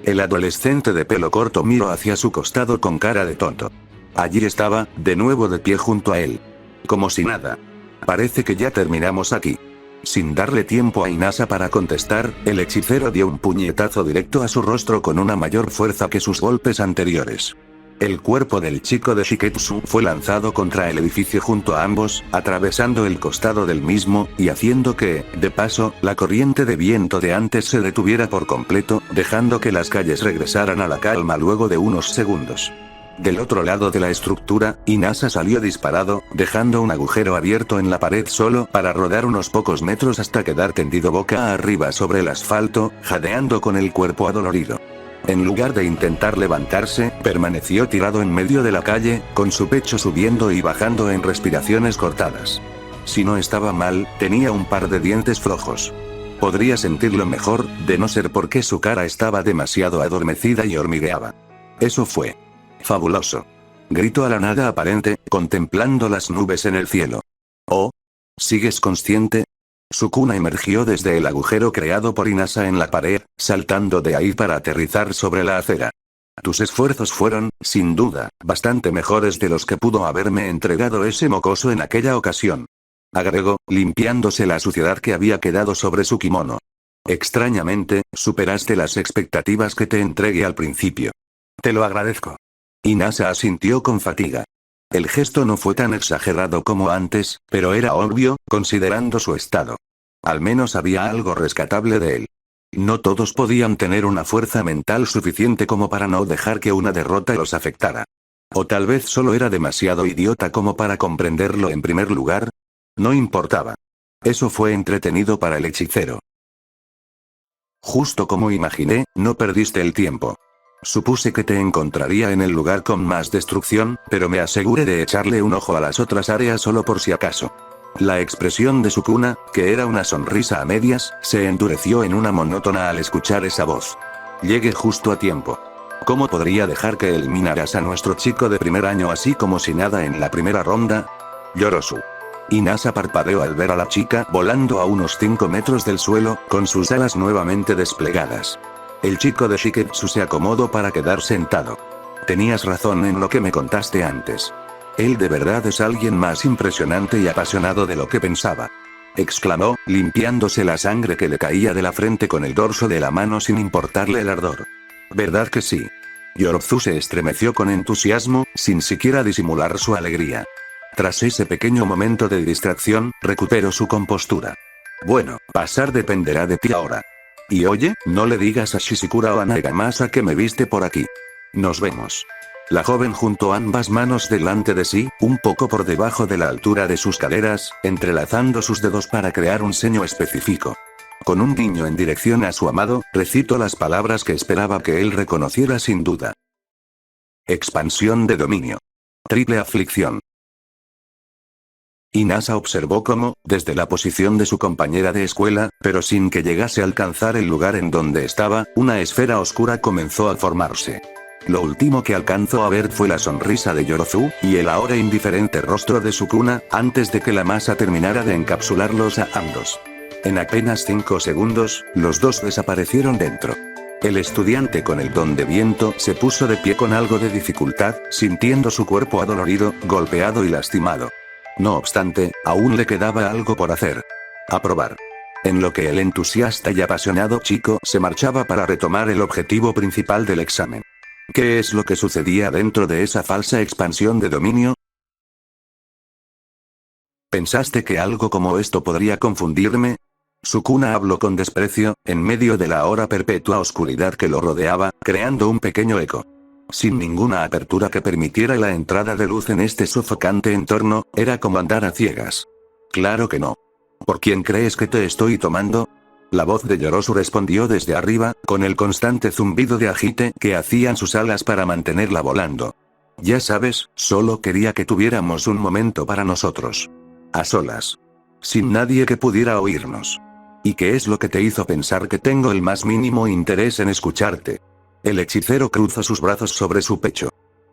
El adolescente de pelo corto miró hacia su costado con cara de tonto. Allí estaba, de nuevo de pie junto a él. Como si nada. Parece que ya terminamos aquí. Sin darle tiempo a Inasa para contestar, el hechicero dio un puñetazo directo a su rostro con una mayor fuerza que sus golpes anteriores. El cuerpo del chico de Shiketsu fue lanzado contra el edificio junto a ambos, atravesando el costado del mismo, y haciendo que, de paso, la corriente de viento de antes se detuviera por completo, dejando que las calles regresaran a la calma luego de unos segundos. Del otro lado de la estructura, Inasa salió disparado, dejando un agujero abierto en la pared solo para rodar unos pocos metros hasta quedar tendido boca arriba sobre el asfalto, jadeando con el cuerpo adolorido. En lugar de intentar levantarse, permaneció tirado en medio de la calle, con su pecho subiendo y bajando en respiraciones cortadas. Si no estaba mal, tenía un par de dientes flojos. Podría sentirlo mejor, de no ser porque su cara estaba demasiado adormecida y hormigueaba. Eso fue fabuloso. Gritó a la nada aparente, contemplando las nubes en el cielo. ¿Oh? ¿Sigues consciente? Sukuna emergió desde el agujero creado por Inasa en la pared, saltando de ahí para aterrizar sobre la acera. Tus esfuerzos fueron, sin duda, bastante mejores de los que pudo haberme entregado ese mocoso en aquella ocasión. Agregó, limpiándose la suciedad que había quedado sobre su kimono. Extrañamente, superaste las expectativas que te entregué al principio. Te lo agradezco. Inasa asintió con fatiga. El gesto no fue tan exagerado como antes, pero era obvio, considerando su estado. Al menos había algo rescatable de él. No todos podían tener una fuerza mental suficiente como para no dejar que una derrota los afectara. O tal vez solo era demasiado idiota como para comprenderlo en primer lugar. No importaba. Eso fue entretenido para el hechicero. Justo como imaginé, no perdiste el tiempo. Supuse que te encontraría en el lugar con más destrucción, pero me aseguré de echarle un ojo a las otras áreas solo por si acaso. La expresión de Sukuna, que era una sonrisa a medias, se endureció en una monótona al escuchar esa voz. Llegué justo a tiempo. ¿Cómo podría dejar que eliminaras a nuestro chico de primer año así como si nada en la primera ronda? Yorosu. Inasa parpadeó al ver a la chica volando a unos 5 metros del suelo, con sus alas nuevamente desplegadas. El chico de Shiketsu se acomodó para quedar sentado. Tenías razón en lo que me contaste antes. Él de verdad es alguien más impresionante y apasionado de lo que pensaba. Exclamó, limpiándose la sangre que le caía de la frente con el dorso de la mano sin importarle el ardor. ¿Verdad que sí? Yorozu se estremeció con entusiasmo, sin siquiera disimular su alegría. Tras ese pequeño momento de distracción, recuperó su compostura. Bueno, pasar dependerá de ti ahora. Y oye, no le digas a Shishikura o a Nagamasa que me viste por aquí. Nos vemos. La joven juntó ambas manos delante de sí, un poco por debajo de la altura de sus caderas, entrelazando sus dedos para crear un seño específico. Con un guiño en dirección a su amado, recitó las palabras que esperaba que él reconociera sin duda. Expansión de dominio. Triple aflicción. Inasa observó cómo, desde la posición de su compañera de escuela, pero sin que llegase a alcanzar el lugar en donde estaba, una esfera oscura comenzó a formarse. Lo último que alcanzó a ver fue la sonrisa de Yorozu, y el ahora indiferente rostro de Sukuna, antes de que la masa terminara de encapsularlos a ambos. En apenas 5 segundos, los dos desaparecieron dentro. El estudiante con el don de viento se puso de pie con algo de dificultad, sintiendo su cuerpo adolorido, golpeado y lastimado. No obstante, aún le quedaba algo por hacer. Aprobar. En lo que el entusiasta y apasionado chico se marchaba para retomar el objetivo principal del examen. ¿Qué es lo que sucedía dentro de esa falsa expansión de dominio? ¿Pensaste que algo como esto podría confundirme? Sukuna habló con desprecio, en medio de la ahora perpetua oscuridad que lo rodeaba, creando un pequeño eco. Sin ninguna apertura que permitiera la entrada de luz en este sofocante entorno, era como andar a ciegas. Claro que no. ¿Por quién crees que te estoy tomando? La voz de Yorosu respondió desde arriba, con el constante zumbido de agite que hacían sus alas para mantenerla volando. Ya sabes, solo quería que tuviéramos un momento para nosotros. A solas. Sin nadie que pudiera oírnos. ¿Y qué es lo que te hizo pensar que tengo el más mínimo interés en escucharte? El hechicero cruzó sus brazos sobre su pecho.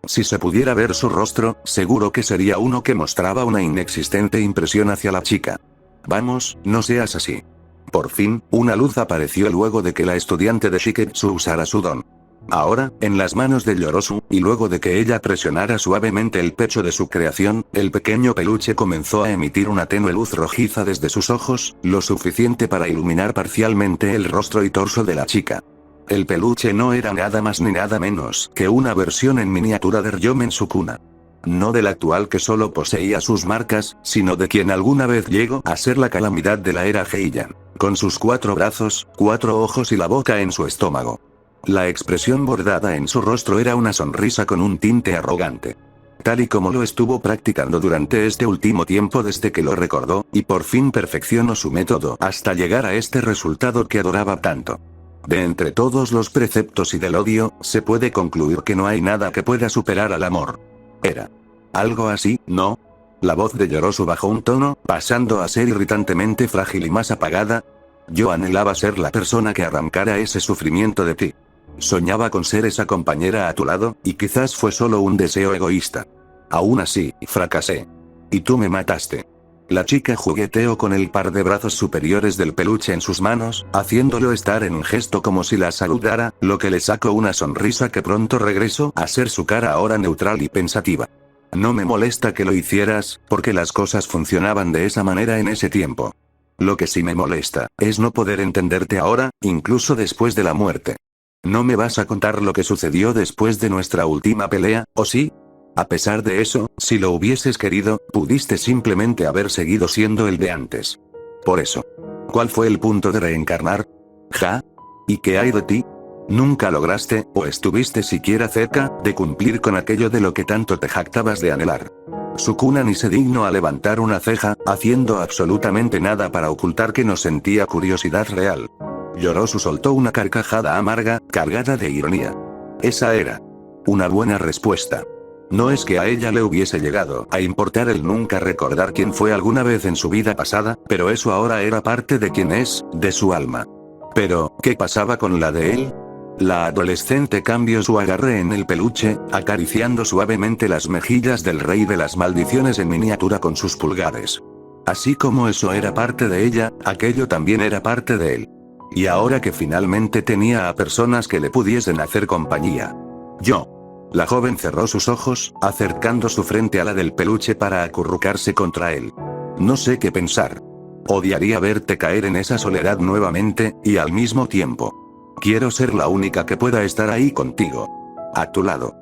Si se pudiera ver su rostro, seguro que sería uno que mostraba una inexistente impresión hacia la chica. Vamos, no seas así. Por fin, una luz apareció luego de que la estudiante de Shiketsu usara su don. Ahora, en las manos de Yorosu, y luego de que ella presionara suavemente el pecho de su creación, el pequeño peluche comenzó a emitir una tenue luz rojiza desde sus ojos, lo suficiente para iluminar parcialmente el rostro y torso de la chica. El peluche no era nada más ni nada menos que una versión en miniatura de Ryomen Sukuna. No del actual que solo poseía sus marcas, sino de quien alguna vez llegó a ser la calamidad de la era Heian, con sus 4 brazos, 4 ojos y la boca en su estómago. La expresión bordada en su rostro era una sonrisa con un tinte arrogante. Tal y como lo estuvo practicando durante este último tiempo desde que lo recordó, y por fin perfeccionó su método hasta llegar a este resultado que adoraba tanto. De entre todos los preceptos y del odio, se puede concluir que no hay nada que pueda superar al amor. Era algo así, ¿no? La voz de Yorosu bajó un tono, pasando a ser irritantemente frágil y más apagada. Yo anhelaba ser la persona que arrancara ese sufrimiento de ti. Soñaba con ser esa compañera a tu lado, y quizás fue solo un deseo egoísta. Aún así, fracasé. Y tú me mataste. La chica jugueteó con el par de brazos superiores del peluche en sus manos, haciéndolo estar en un gesto como si la saludara, lo que le sacó una sonrisa que pronto regresó a ser su cara ahora neutral y pensativa. No me molesta que lo hicieras, porque las cosas funcionaban de esa manera en ese tiempo. Lo que sí me molesta, es no poder entenderte ahora, incluso después de la muerte. ¿No me vas a contar lo que sucedió después de nuestra última pelea, o sí? A pesar de eso, si lo hubieses querido, pudiste simplemente haber seguido siendo el de antes. Por eso. ¿Cuál fue el punto de reencarnar? ¿Ja? ¿Y qué hay de ti? ¿Nunca lograste, o estuviste siquiera cerca, de cumplir con aquello de lo que tanto te jactabas de anhelar? Sukuna ni se dignó a levantar una ceja, haciendo absolutamente nada para ocultar que no sentía curiosidad real. Yorosu soltó una carcajada amarga, cargada de ironía. Esa era una buena respuesta. No es que a ella le hubiese llegado a importar el nunca recordar quién fue alguna vez en su vida pasada, pero eso ahora era parte de quién es, de su alma. Pero, ¿qué pasaba con la de él? La adolescente cambió su agarre en el peluche, acariciando suavemente las mejillas del rey de las maldiciones en miniatura con sus pulgares. Así como eso era parte de ella, aquello también era parte de él. Y ahora que finalmente tenía a personas que le pudiesen hacer compañía. Yo. La joven cerró sus ojos, acercando su frente a la del peluche para acurrucarse contra él. No sé qué pensar. Odiaría verte caer en esa soledad nuevamente, y al mismo tiempo. Quiero ser la única que pueda estar ahí contigo. A tu lado.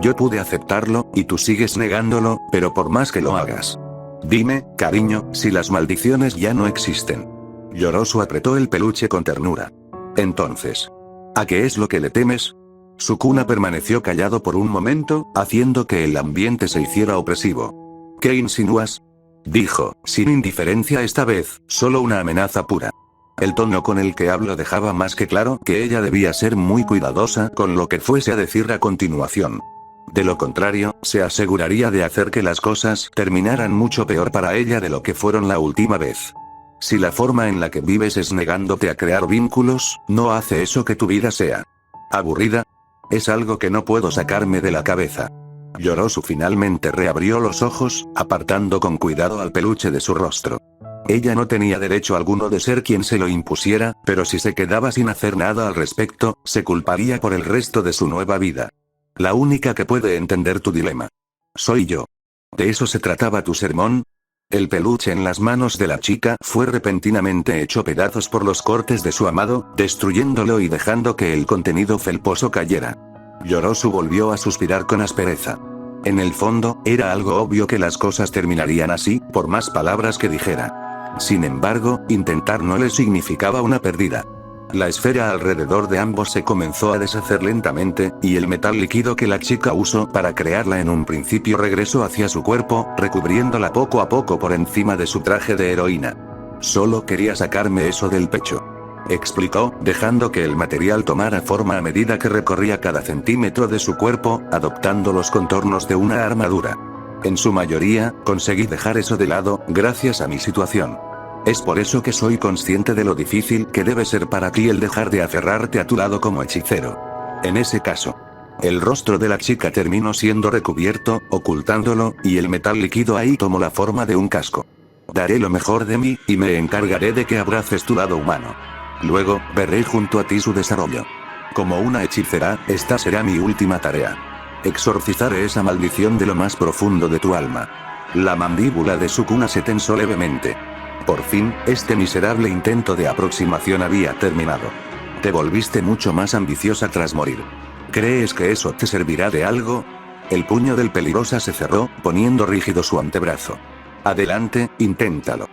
Yo pude aceptarlo, y tú sigues negándolo, pero por más que lo hagas. Dime, cariño, si las maldiciones ya no existen. Yorosu apretó el peluche con ternura. Entonces, ¿a qué es lo que le temes? Sukuna permaneció callado por un momento, haciendo que el ambiente se hiciera opresivo. ¿Qué insinúas? Dijo, sin indiferencia esta vez, solo una amenaza pura. El tono con el que habló dejaba más que claro que ella debía ser muy cuidadosa con lo que fuese a decir a continuación. De lo contrario, se aseguraría de hacer que las cosas terminaran mucho peor para ella de lo que fueron la última vez. Si la forma en la que vives es negándote a crear vínculos, no hace eso que tu vida sea aburrida. Es algo que no puedo sacarme de la cabeza. Yorosu finalmente reabrió los ojos, apartando con cuidado al peluche de su rostro. Ella no tenía derecho alguno de ser quien se lo impusiera, pero si se quedaba sin hacer nada al respecto, se culparía por el resto de su nueva vida. La única que puede entender tu dilema soy yo. ¿De eso se trataba tu sermón? El peluche en las manos de la chica fue repentinamente hecho pedazos por los cortes de su amado, destruyéndolo y dejando que el contenido felposo cayera. Yorosu volvió a suspirar con aspereza. En el fondo, era algo obvio que las cosas terminarían así, por más palabras que dijera. Sin embargo, intentar no le significaba una pérdida. La esfera alrededor de ambos se comenzó a deshacer lentamente, y el metal líquido que la chica usó para crearla en un principio regresó hacia su cuerpo, recubriéndola poco a poco por encima de su traje de heroína. Solo quería sacarme eso del pecho, explicó, dejando que el material tomara forma a medida que recorría cada centímetro de su cuerpo, adoptando los contornos de una armadura. En su mayoría, conseguí dejar eso de lado, gracias a mi situación. Es por eso que soy consciente de lo difícil que debe ser para ti el dejar de aferrarte a tu lado como hechicero. En ese caso, el rostro de la chica terminó siendo recubierto, ocultándolo, y el metal líquido ahí tomó la forma de un casco. Daré lo mejor de mí, y me encargaré de que abraces tu lado humano. Luego, veré junto a ti su desarrollo. Como una hechicera, esta será mi última tarea. Exorcizaré esa maldición de lo más profundo de tu alma. La mandíbula de Sukuna se tensó levemente. Por fin, este miserable intento de aproximación había terminado. Te volviste mucho más ambiciosa tras morir. ¿Crees que eso te servirá de algo? El puño del peligrosa se cerró, poniendo rígido su antebrazo. Adelante, inténtalo.